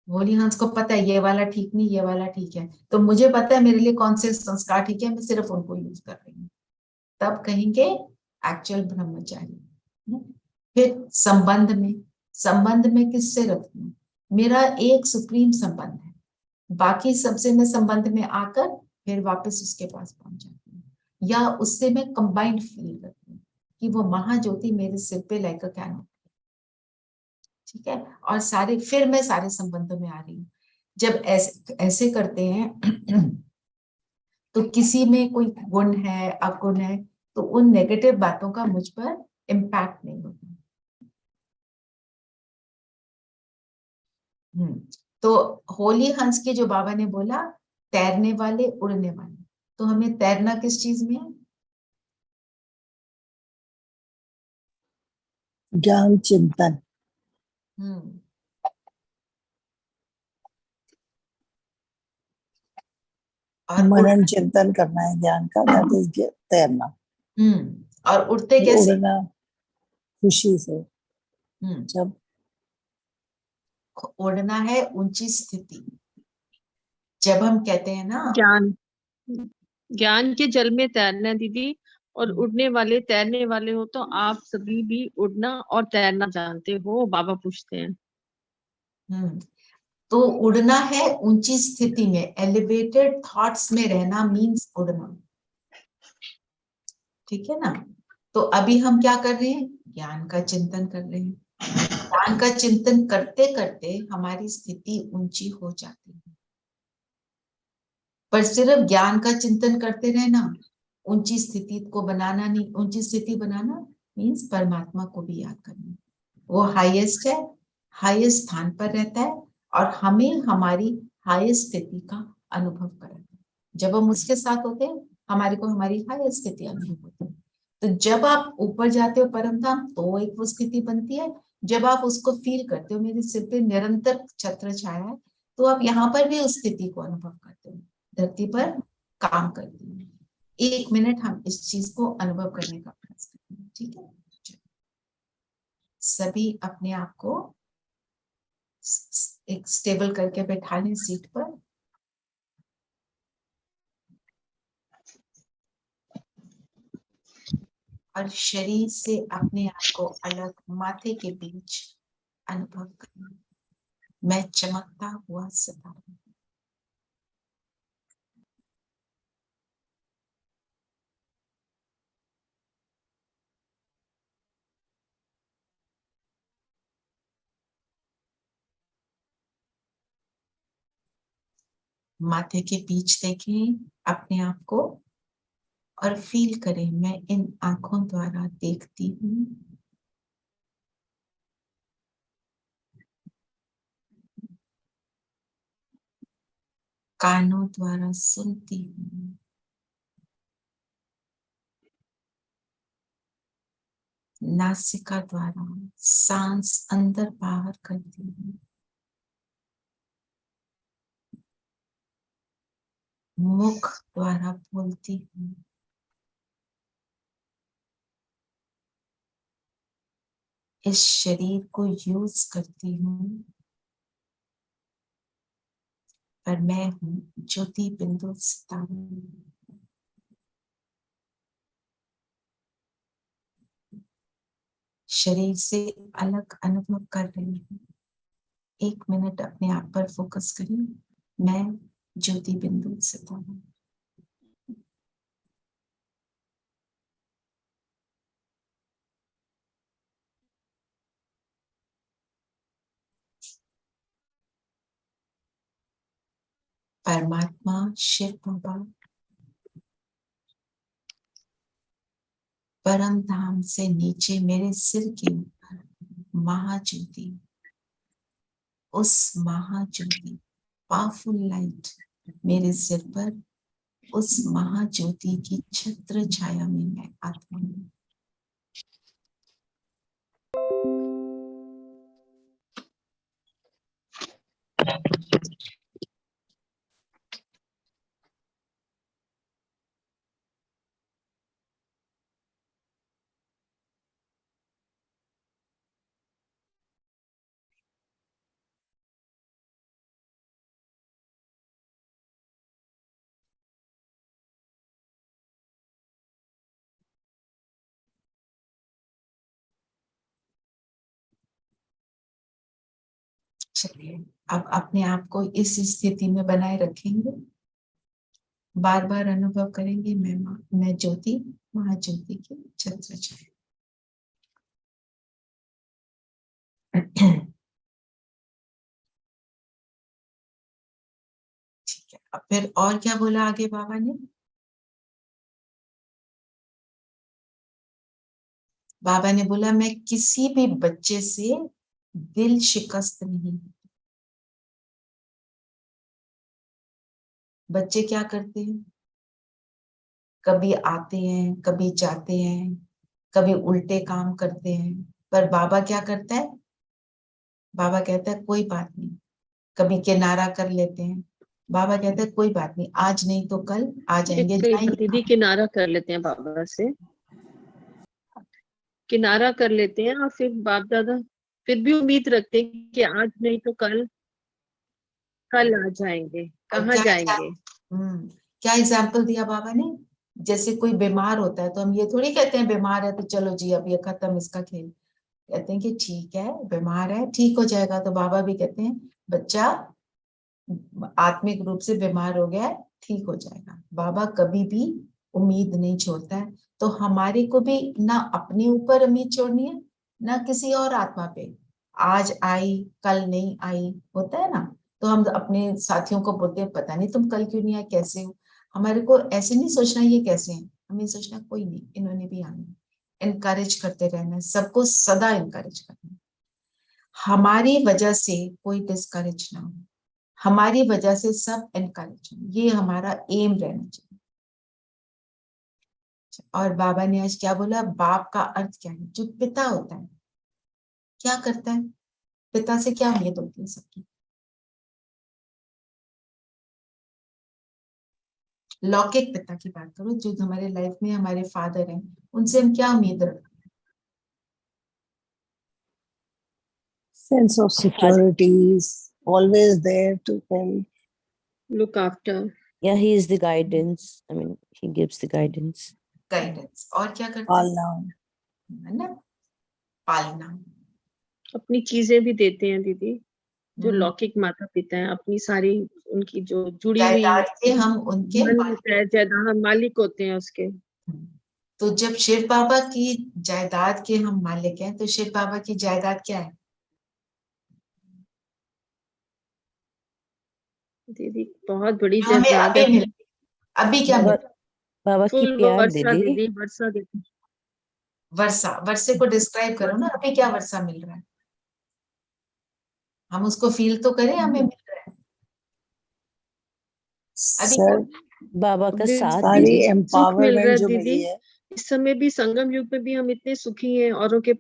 होली हंस को पता है ये वाला ठीक नहीं, ये वाला ठीक है, तो मुझे पता है मेरे लिए कौन से संस्कार ठीक है, मैं सिर्फ उनको यूज कर रही हूँ। तब कहेंगे एक्चुअल ब्रह्मचारी। फिर संबंध में किससे रखती हूँ? मेरा एक सुप्रीम संबंध है, बाकी सबसे मैं संबंध में आकर फिर वापस उसके पास पहुंच जाती हूँ, या उससे मैं कंबाइंड फील करती हूँ कि वो महाज्योति मेरे सिर पे लाइक अ कैनोपी। ठीक है, और फिर मैं सारे संबंधों में आ रही हूँ। जब ऐसे करते हैं तो किसी में कोई गुण है, अवगुण है, तो उन नेगेटिव बातों का मुझ पर इम्पैक्ट नहीं होता। तो होली हंस के जो बाबा ने बोला, तैरने वाले, उड़ने वाले, तो हमें तैरना किस चीज में है? ज्ञान, चिंतन, और मनन चिंतन करना है ज्ञान का, दैट इज तैरना। और उड़ते कैसे? उड़ना खुशी से। जब उड़ना है ऊंची स्थिति। जब हम कहते हैं ना ज्ञान के जल में तैरना दीदी, और उड़ने वाले तैरने वाले हो, तो आप सभी भी उड़ना और तैरना जानते हो, बाबा पूछते हैं। तो उड़ना है ऊंची स्थिति में, एलिवेटेड थॉट्स में रहना मीन्स उड़ना। ठीक है ना? तो अभी हम क्या कर रहे हैं? ज्ञान का चिंतन कर रहे हैं। ज्ञान का चिंतन करते करते हमारी स्थिति ऊंची हो जाती है। पर सिर्फ ज्ञान का चिंतन करते रहना, ऊंची स्थिति को बनाना नहीं। ऊंची स्थिति बनाना मीन्स परमात्मा को भी याद करना। वो हाईएस्ट है, हाईएस्ट स्थान पर रहता है और हमें हमारी हाईएस्ट स्थिति का अनुभव कराता है। जब हम उसके साथ होते हैं हमारे को हमारी हाईएस्ट स्थिति अनुभव होती है। तो जब आप ऊपर जाते हो परम धाम तो एक वो स्थिति बनती है। जब आप उसको फील करते हो मेरे सिर पे निरंतर छत्र छाया है, तो आप यहाँ पर भी उस स्थिति को अनुभव करते हो, धरती पर काम करते हो। 1 मिनट हम इस चीज को अनुभव करने का प्रयास करते हैं, ठीक है। सभी अपने आप को एक स्टेबल करके बैठा लें सीट पर। और शरीर से अपने आप को अलग माथे के बीच अनुभव करें। मैं चमकता हुआ सितारा। माथे के बीच देखें अपने आप को और फील करें मैं इन आंखों द्वारा देखती हूँ, कानों द्वारा सुनती हूँ, नासिका द्वारा सांस अंदर बाहर करती हूँ, मुख द्वारा बोलती हूँ, इस शरीर को यूज करती हूँ, पर मैं हूँ ज्योति बिंदु सितारा। शरीर से अलग अनुभव कर रही हूँ। 1 मिनट अपने आप पर फोकस करें। मैं ज्योति बिंदु सितारा। परमात्मा शिव बाबा परम धाम से नीचे मेरे सिर के ऊपर महाज्योति, उस महाज्योति पावरफुल लाइट मेरे सिर पर, उस महाज्योति की छत्र छाया में मैं आत्मा हूँ। चलिए अब अपने आप को इस स्थिति में बनाए रखेंगे, बार बार अनुभव करेंगे मैं ज्योति महाज्योति की छत्र छाया। ठीक है, अब फिर और क्या बोला आगे बाबा ने? बाबा ने बोला मैं किसी भी बच्चे से दिल शिकस्त नहीं। बच्चे क्या करते हैं, कभी आते हैं कभी जाते हैं, कभी उल्टे काम करते हैं, पर बाबा क्या करता है? बाबा कहता है कोई बात नहीं। कभी किनारा कर लेते हैं, बाबा कहता है कोई बात नहीं, आज नहीं तो कल आ जाएंगे, कई जाएंगे। दीदी किनारा कर लेते हैं बाबा से, किनारा कर लेते हैं और फिर बाप दादा फिर भी उम्मीद रखते हैं कि आज नहीं तो कल आ जाएंगे। कहाँ जाएंगे? क्या एग्जाम्पल दिया बाबा ने? जैसे कोई बीमार होता है तो हम ये थोड़ी कहते हैं बीमार है तो चलो जी अब ये खत्म इसका खेल। कहते हैं कि ठीक है बीमार है ठीक हो जाएगा। तो बाबा भी कहते हैं बच्चा आत्मिक रूप से बीमार हो गया है ठीक हो जाएगा। बाबा कभी भी उम्मीद नहीं छोड़ता है। तो हमारे को भी ना अपने ऊपर उम्मीद छोड़नी है ना किसी और आत्मा पे। आज आई कल नहीं आई, होता है ना। तो हम अपने साथियों को बोलते हैं पता नहीं तुम कल क्यों नहीं आए, कैसे हो। हमारे को ऐसे नहीं सोचना ये कैसे हैं, हमें सोचना कोई नहीं इन्होंने भी आना है। इनकरेज करते रहना है, सबको सदा इनकरेज करना है। हमारी वजह से कोई डिस्करेज ना हो, हमारी वजह से सब इनकरेज हो, ये हमारा एम रहना चाहिए। और बाबा ने आज क्या बोला, बाप का अर्थ क्या है? जो पिता होता है क्या करता है, पिता से क्या उम्मीद होती है सबकी? लौकिक पिता की बात करो, जो हमारे लाइफ में हमारे फादर हैं, उनसे हम क्या उम्मीद रखते हैं? Sense of security is always there to help. look after. Yeah, he is the guidance. I mean, he gives the guidance. Guidance. और क्या करते हैं? पालना। है ना, पालना। अपनी चीजें भी देते हैं दीदी, जो लौकिक माता पिता हैं, अपनी सारी उनकी जो जुड़ी हुई जायदाद के हम उनके मन मालिक होता है, जायदाद मालिक होते हैं उसके। हैं। तो जब शिव बाबा की जायदाद के हम मालिक हैं, तो शिव बाबा की जायदाद क्या है? दीदी बहुत बड़ी जो हमें जायदाद अभी है। मिल, अभी क्या मिल? बाबा की फुल प्यार वर्षा दीदी। दीदी, वर्षा दीदी। वर्षा। वर्षे को डिस्क्राइब करो ना, अभी क्या वर्षा मिल रहा है? हम उसको फील तो करें, हमें मिल रहा है अभी क्या? सर बाबा का दीदी, साथ सारी दीदी। सुख मिल रहा एम्पावरमेंट है जो दीदी। मिली है, इस समय भी संगम युग में भी हम इतने सुखी हैं, औरों के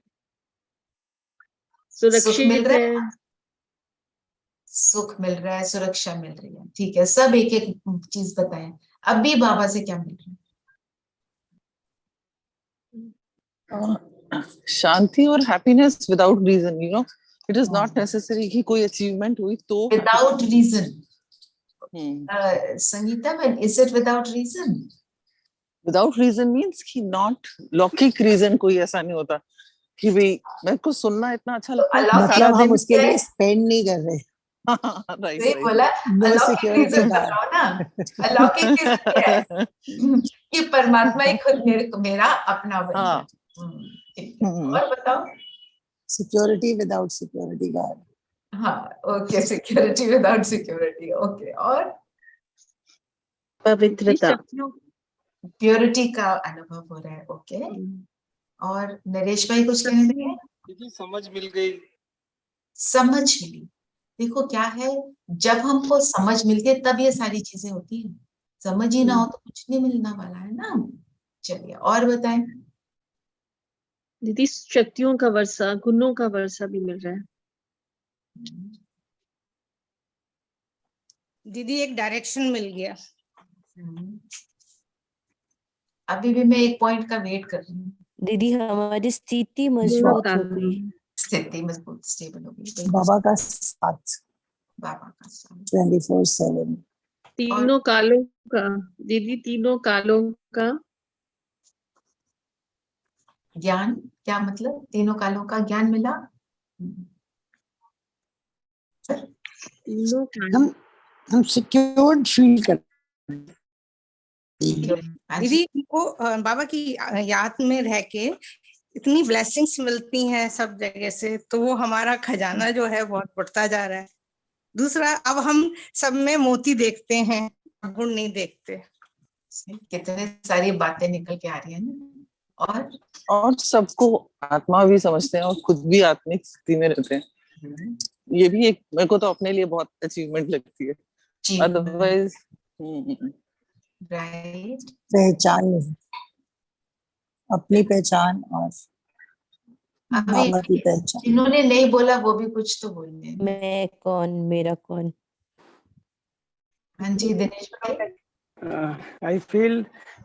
सुख मिल सुरक्षित रहा है, हैं। सुख मिल रहा है, सुरक्षा मिल रही है, ठीक है, सब एक एक चीज बताएं। अभी बाबा से क्या मिल रहा है? शांति और happiness without reason, you know, it is not necessary कि कोई अचीवमेंट हुई तो without reason. Hmm Sangeeta ma'am, is it without reason? Without reason means कि नॉट लौकिक रीजन, कोई ऐसा नहीं होता कि भाई मेरे को सुनना इतना अच्छा लगता है कि अलौकिक सारा मतलब हम दिन उसके लिए स्पेंड नहीं कर रहे। राइट सही राइट बोला। नो अलौकिक सिक्योरिटी रीजन गार्ड। बताओ ना। अलौकिक रीजन क्या है? कि परमात्मा ही खुद मेरा अपना बन हाँ। जाए। ठीक है, और बताओ। Security without security guard. हाँ, okay, security without security, okay. और पवित्रता। शक्तियों। प्योरिटी का अनुभव हो रहा है, ओके। और नरेश भाई कुछ कहने लगे? दीदी समझ मिल गई। समझ मिली। देखो क्या है, जब हमको समझ मिलती है तब ये सारी चीजें होती है। समझ ही ना हो तो कुछ नहीं मिलने वाला है ना। चलिए और बताएं। दीदी शक्तियों का वर्षा, गुणों का वर्षा भी मिल रहा है। दीदी एक डायरेक्शन मिल गया। अभी भी मैं एक पॉइंट का वेट कर रही हूँ। दीदी हमारी स्थिति मजबूत हो गई। स्थिति मजबूत, स्टेबल हो गई। बाबा का साथ बाबा का साथ 24/7। तीनों कालों का दीदी, तीनों कालों का ज्ञान। क्या मतलब? तीनों कालों का ज्ञान मिला। तीनों कालों। हम सिक्योर्ड फील करते दीदी को बाबा की याद में रह के इतनी ब्लेसिंग्स मिलती हैं सब जगह से, तो वो हमारा खजाना जो है बहुत बढ़ता जा रहा है। दूसरा, अब हम सब में मोती देखते हैं, गुण नहीं देखते। कितने सारी बातें निकल के आ रही है ना। और सबको आत्मा भी समझते हैं और खुद भी आत्मिक स्थिति में रहते हैं। ये भी एक मेरे को तो अपने लिए बहुत अचीवमेंट लगती है। अदरवाइज राइट, पहचान नहीं, अपनी पहचान और बाबा की पहचान। जिन्होंने नहीं बोला वो भी कुछ तो बोलने हैं। मैं कौन, मेरा कौन। हाँ जी दिनेश भाई। I feel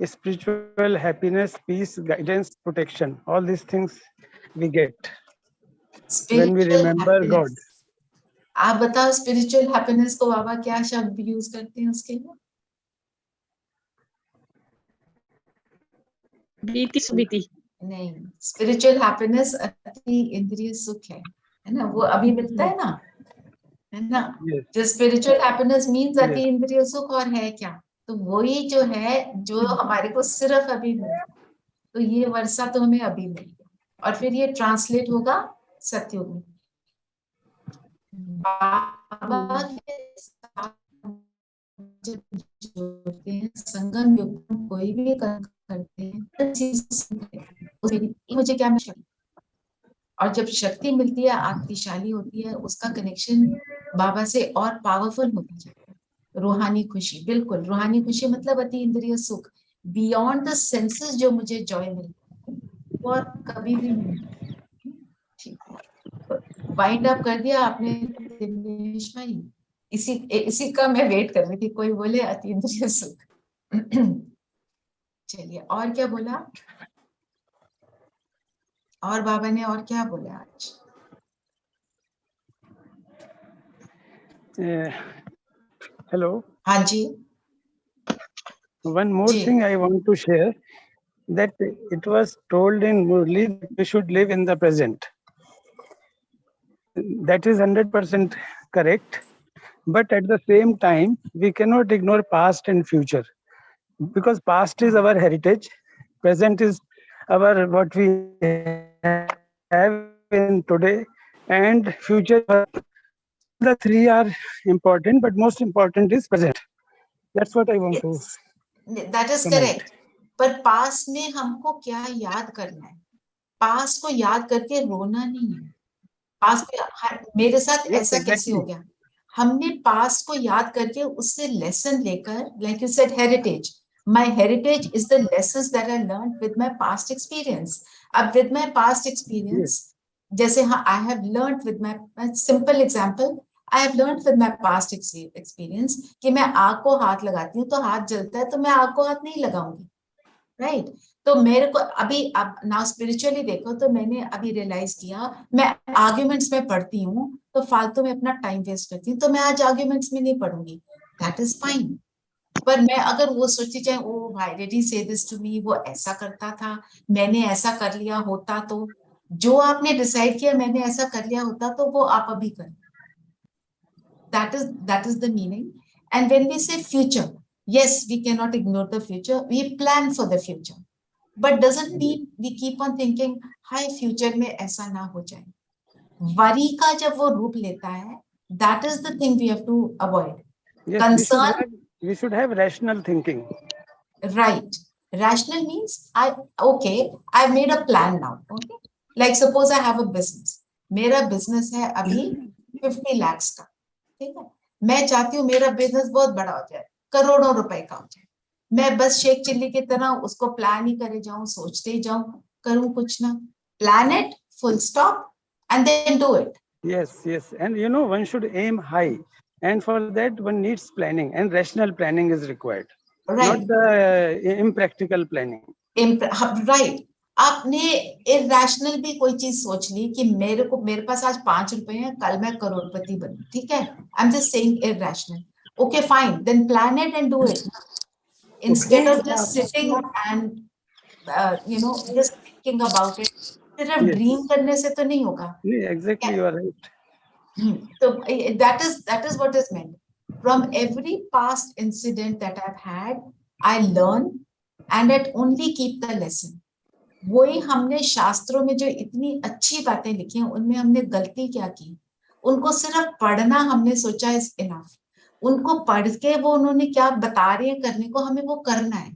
spiritual happiness, peace, guidance, protection. All these things we get when we Spiritual remember happiness. God. आप बताओ स्पिरिचुअल हैप्पीनेस को बाबा क्या शब्द यूज करते हैं उसके लिए? बीती सुबीती। नहीं, स्पिरिचुअल हैप्पीनेस अति इंद्रिय सुख है ना, वो अभी मिलता है ना, है ना। Yes. जो स्पिरिचुअल हैप्पीनेस मीन्स Yes. अति इंद्रिय सुख, और है क्या? तो वही जो है जो हमारे को सिर्फ अभी मिला। तो ये वर्षा तो हमें अभी मिल गया, और फिर ये ट्रांसलेट होगा सतयुग में। बाबा के साथ जब जुड़ते हैं, संगम युग में कोई भी कर्म करते हैं, मुझे क्या मिल शक्ति, और जब शक्ति मिलती है, आत्मशाली होती है, उसका कनेक्शन बाबा से और पावरफुल होता जाता है। रूहानी खुशी, बिल्कुल रूहानी खुशी मतलब अति इंद्रिय सुख, बियॉन्ड द सेंसेस जो मुझे जॉय मिलता है वो और कभी भी नहीं। ठीक है, वाइंड अप कर दिया आपने दिनेश भाई? इसी का मैं वेट कर रही थी, कोई बोले अति इंद्रिय सुख। चलिए, और क्या बोला, और बाबा ने और क्या बोला आज? Hello. हाँ जी, One more जी, thing I want to share, that it was told in Murli that we should live in the present. That is 100% correct. But at the same time, we cannot ignore past and future, because past is our heritage, present is our what we have in today, and future. The three are important, but most important is present. That's what I want to that is comment. Correct. पर पास में हमको क्या याद करना है? पास को याद करके रोना नहीं है। पास को, मेरे साथ Yes, ऐसा कैसे हो exactly. गया? हमने पास को याद करके उससे लेसन लेकर, like you said heritage, my heritage is the lessons that I learned with my past experience. अब विद माय पास्ट एक्सपीरियंस, जैसे हाँ, I have learned with my simple example, I have learned with my past experience कि मैं आग को हाथ लगाती हूँ तो हाथ जलता है, तो मैं आग को हाथ नहीं लगाऊंगी, राइट? तो मेरे को अभी, अब नाउ स्पिरिचुअली देखो तो मैंने अभी रियलाइज किया, मैं आर्ग्यूमेंट्स में पढ़ती हूँ तो फालतू में अपना टाइम वेस्ट करती हूँ, तो मैं आज आर्ग्यूमेंट्स में नहीं पढ़ूंगी, दैट इज फाइन। पर मैं अगर वो सोचती जाए, ओ भाई डिड ही से दिस टू मी, वो ऐसा करता था, मैंने ऐसा कर लिया होता, तो जो आपने डिसाइड किया मैंने ऐसा कर लिया होता, तो वो आप अभी करें। that is the meaning. And when we say future, yes, we cannot ignore the future, we plan for the future, but doesn't mean we keep on thinking hi future में ऐसा ना हो जाए। वरी का जब वो रूप लेता है, that is the thing we have to avoid. Yes, Concern, we should have rational thinking. right? Rational means I've made a plan now, okay? Like suppose I have a business, मेरा business है अभी 50 lakhs का, ठीक है? मैं चाहती हूँ मेरा बिजनेस बहुत बड़ा हो जाए, करोड़ों रुपए का हो जाए। मैं बस शेख चिल्ली की तरह उसको प्लान ही करे जाऊं, सोचते ही जाऊं, करूं कुछ ना। Plan it, full stop, and then do it. Yes, and one should aim high, and for that one needs planning, and rational planning is required, right, not the impractical planning. Right. आपने इरेशनल भी कोई चीज सोच ली कि मेरे पास आज 5 रुपए हैं, कल मैं करोड़पति बनूं, ठीक है? I am just saying irrational. Okay fine, then plan it and do it instead of just sitting and just thinking about it. सिर्फ ड्रीम करने से तो नहीं होगा। Exactly, you are right. So that is what is meant. From every past incident that I've had, I learn and it only keep the lesson. वही हमने शास्त्रों में जो इतनी अच्छी बातें लिखी हैं, उनमें हमने गलती क्या की? उनको सिर्फ पढ़ना हमने सोचा इज इनफ। उनको पढ़ के वो उन्होंने क्या बता रहे हैं करने को, हमें वो करना है।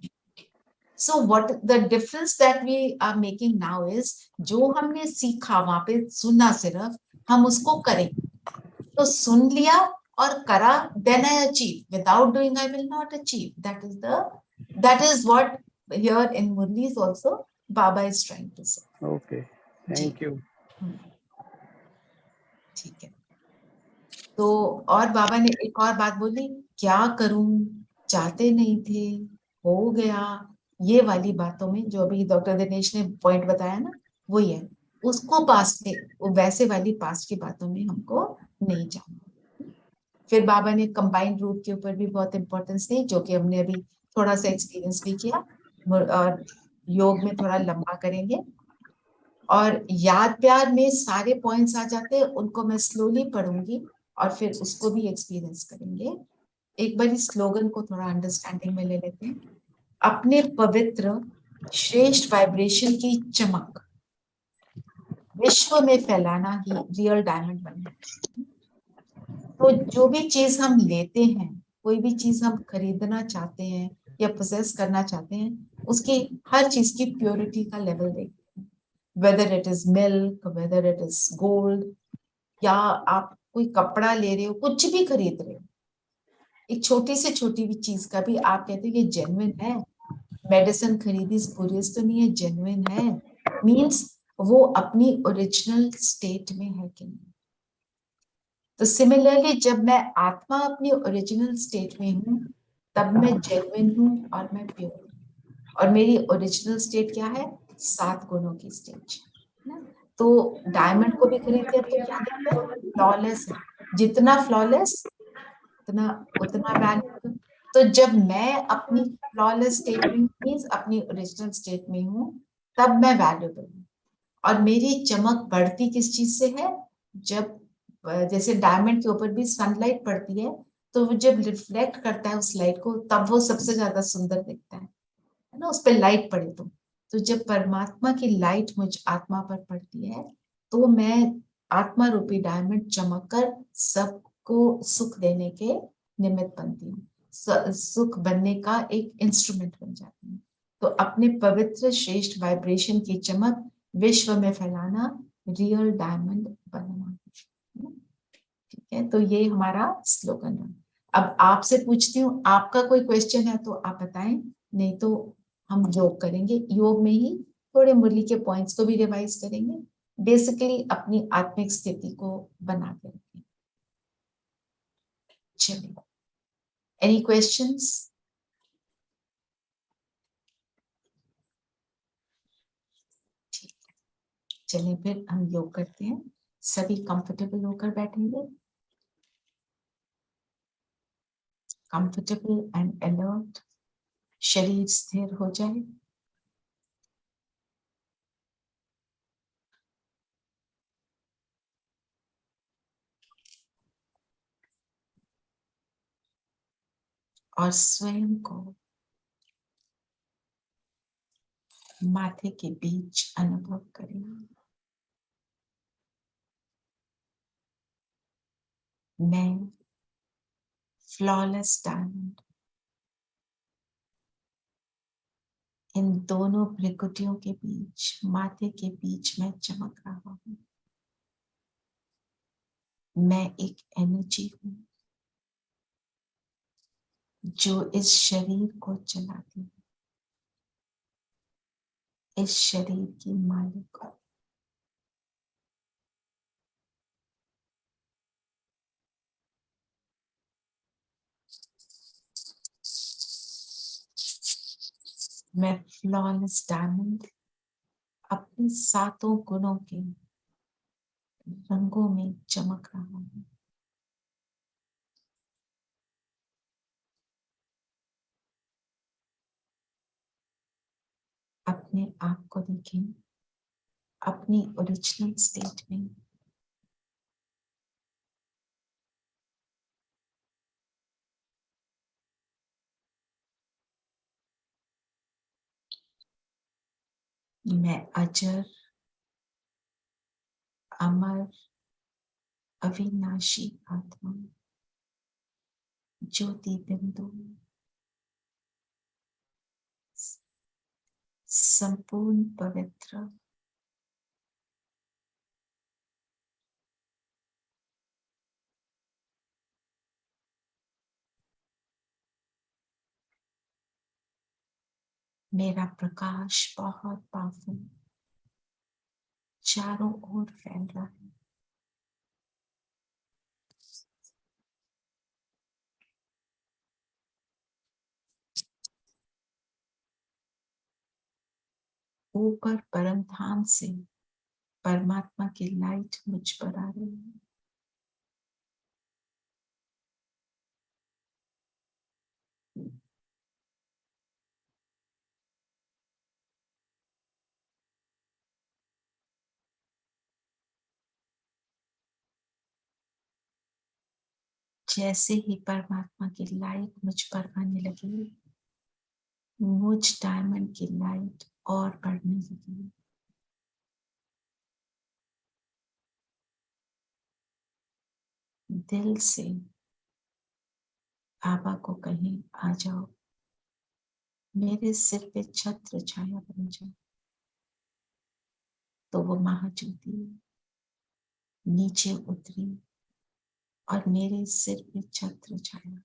So what the difference that we are making now is, जो हमने सीखा वहां पे सुनना, सिर्फ हम उसको करें। तो सुन लिया और करा, then I achieve. Without doing, I will not achieve. That is what here in Murlis also Baba is trying to say. Okay, thank you. ठीक है। तो और बाबा ने एक और बात बोली, क्या करूं, चाहते नहीं थे, हो गया। ये वाली बातों में जो अभी डॉक्टर दिनेश ने पॉइंट बताया ना, वही है। उसको पास्ट में, वैसे वाली पास्ट की बातों में हमको नहीं जाना। फिर बाबा ने कंबाइंड रूप के ऊपर भी बहुत इंपॉर्टेंस दी, जो कि हमने अभी थोड़ा सा एक्सपीरियंस भी किया और योग में थोड़ा लंबा करेंगे। और याद प्यार में सारे पॉइंट्स आ जाते हैं, उनको मैं स्लोली पढ़ूंगी और फिर उसको भी एक्सपीरियंस करेंगे। एक बार इस स्लोगन को थोड़ा अंडरस्टैंडिंग में ले लेते हैं। अपने पवित्र श्रेष्ठ वाइब्रेशन की चमक विश्व में फैलाना ही रियल डायमंड बनना। तो जो भी चीज हम लेते हैं, कोई भी चीज हम खरीदना चाहते हैं या पोजेस करना चाहते हैं, उसकी हर चीज की प्योरिटी का लेवल देखते हैं। whether it is milk, whether it is gold, या आप कोई कपड़ा ले रहे हो, कुछ भी खरीद रहे हो, एक छोटी से छोटी भी चीज का भी आप कहते हो ये जेन्युइन है, मेडिसिन खरीदी स्पूरियस तो नहीं है, जेन्युइन है, मींस वो अपनी ओरिजिनल स्टेट में है कि नहीं। तो सिमिलरली जब मैं आत्मा अपनी ओरिजिनल स्टेट में हूँ तब मैं जेन्युइन हूँ और मैं प्योर हूँ, और मेरी ओरिजिनल स्टेट क्या है, 7 गुणों की स्टेट है ना। तो डायमंड को भी खरीदते हैं तो क्या दिखता है, फ्लॉलेस है, जितना फ्लॉलेस उतना वैल्यूएबल। तो जब मैं अपनी फ्लॉलेस स्टेट में मींस अपनी ओरिजिनल स्टेट में हूँ तब मैं वैल्यूएबल हूँ। और मेरी चमक बढ़ती किस चीज से है, जब जैसे डायमंड के ऊपर भी सनलाइट पड़ती है तो वो जब रिफ्लेक्ट करता है उस लाइट को तब वो सबसे ज्यादा सुंदर दिखता है ना, उस पर लाइट पड़े तो जब परमात्मा की लाइट मुझ आत्मा पर पड़ती है तो मैं आत्मा रूपी डायमंड चमक कर सबको सुख देने के निमित्त बनती हूँ, सुख बनने का एक इंस्ट्रूमेंट बन जाती हूँ। तो अपने पवित्र श्रेष्ठ वाइब्रेशन की चमक विश्व में फैलाना, रियल डायमंड बनना। ठीक है, तो ये हमारा स्लोगन है। अब आपसे पूछती हूँ, आपका कोई क्वेश्चन है तो आप बताएं, नहीं तो हम योग करेंगे। योग में ही थोड़े मुरली के पॉइंट्स को भी रिवाइज करेंगे, बेसिकली अपनी आत्मिक स्थिति को बना के रखेंगे। चलिए, एनी क्वेश्चंस? ठीक है, चलिए फिर हम योग करते हैं। सभी कंफर्टेबल होकर बैठेंगे, कंफर्टेबल एंड अलर्ट, शरीर स्थिर हो जाए। और स्वयं को माथे के बीच अनुभव करें। मैं फ्लॉलेस डायमंड इन दोनों भ्रिकुटियों के बीच, माथे के बीच में चमक रहा हूं। मैं एक एनर्जी हूं जो इस शरीर को चलाती है, इस शरीर की मालिक हूं। मैं फ्लॉलेस डायमंड अपने 7 गुणों के रंगों में चमक रहा हूं। अपने आप को देखें अपनी ओरिजिनल स्टेट में। मैं अजर, अमर, अविनाशी आत्मा, ज्योति बिंदु, संपूर्ण पवित्र, मेरा प्रकाश बहुत पावरफुल चारों ओर फैल रहा है। ऊपर परम धाम से परमात्मा की लाइट मुझ पर आ रही है। जैसे ही परमात्मा की लाइट मुझ पर आने लगी, मुझ डायमंड की लाइट और बढ़ने लगी। दिल से बाबा को कहीं आ जाओ, मेरे सिर पे छत्र छाया बन जाओ। तो वो महाज्योति नीचे उतरी और मेरे सिर पे छत्र छाया।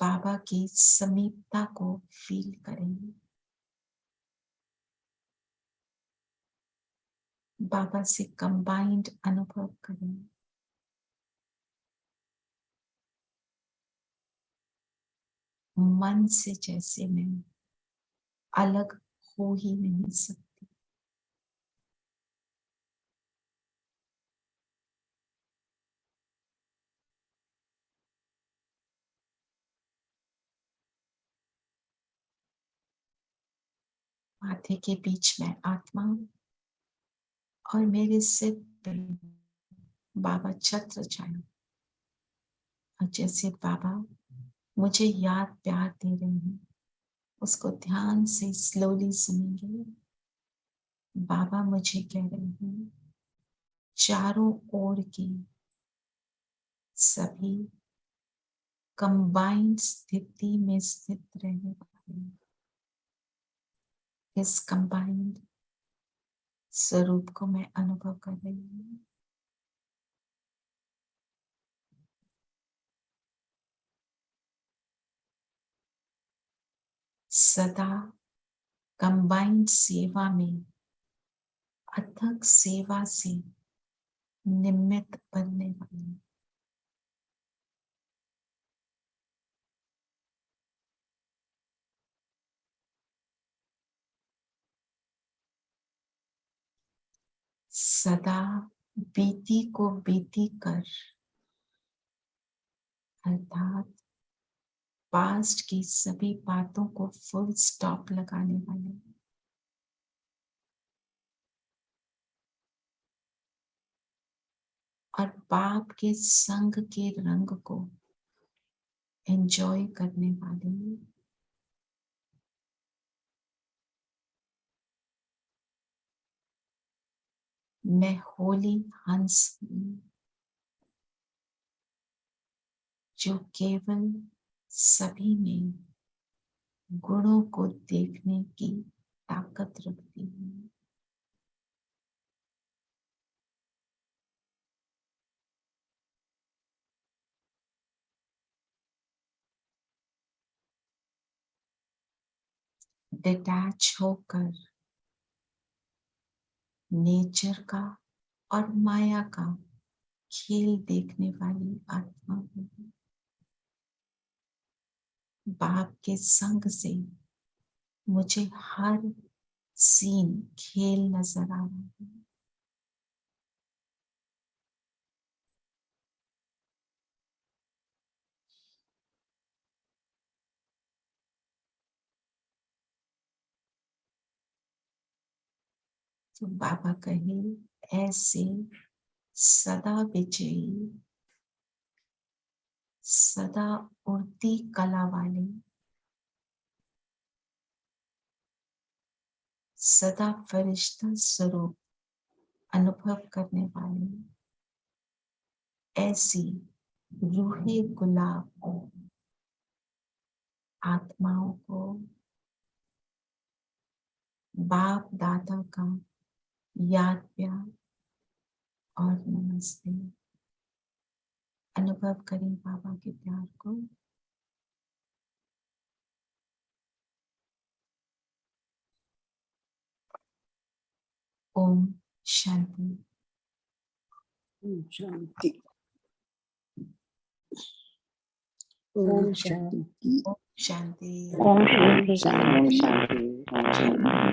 बाबा की समीपता को फील करेंगे। बाबा से कंबाइंड अनुभव करेंगे। मन से जैसे मैं अलग हो ही नहीं सकती। माथे के बीच में आत्मा और मेरे सिर पे बाबा छत्र छाया। और जैसे बाबा मुझे याद प्यार दे रहे हैं, उसको ध्यान से स्लोली सुनेंगे। बाबा मुझे कह रहे हैं चारों ओर की सभी कंबाइंड स्थिति में स्थित रहने वाले इस कंबाइंड स्वरूप को मैं अनुभव कर रही हूँ। सदा कंबाइंड सेवा में, अथक सेवा से निमित्त बनने वाले सदा बीती को बीती कर, अर्थात पास्ट की सभी बातों को फुल स्टॉप लगाने वाले और बाप के संग के रंग को एंजॉय करने वाले मैं होली हंस हूँ, जो केवल सभी में गुणों को देखने की ताकत रखती है। डिटैच होकर नेचर का और माया का खेल देखने वाली आत्मा हूँ। बाप के संग से मुझे हर सीन खेल नजर आ रहा है। तो बाबा कहे ऐसे सदा विजयी, सदा उड़ती कला वाले, सदा फरिश्ता स्वरूप अनुभव करने वाले ऐसी रूहे गुलाब आत्माओं को बाप दादा का याद प्यार और नमस्ते। अनुभव करें बाबा के प्यार को। ओम शांति। शांति। ओम शांति। ओम शांति। ओम शांति। शांति। ओम शांति।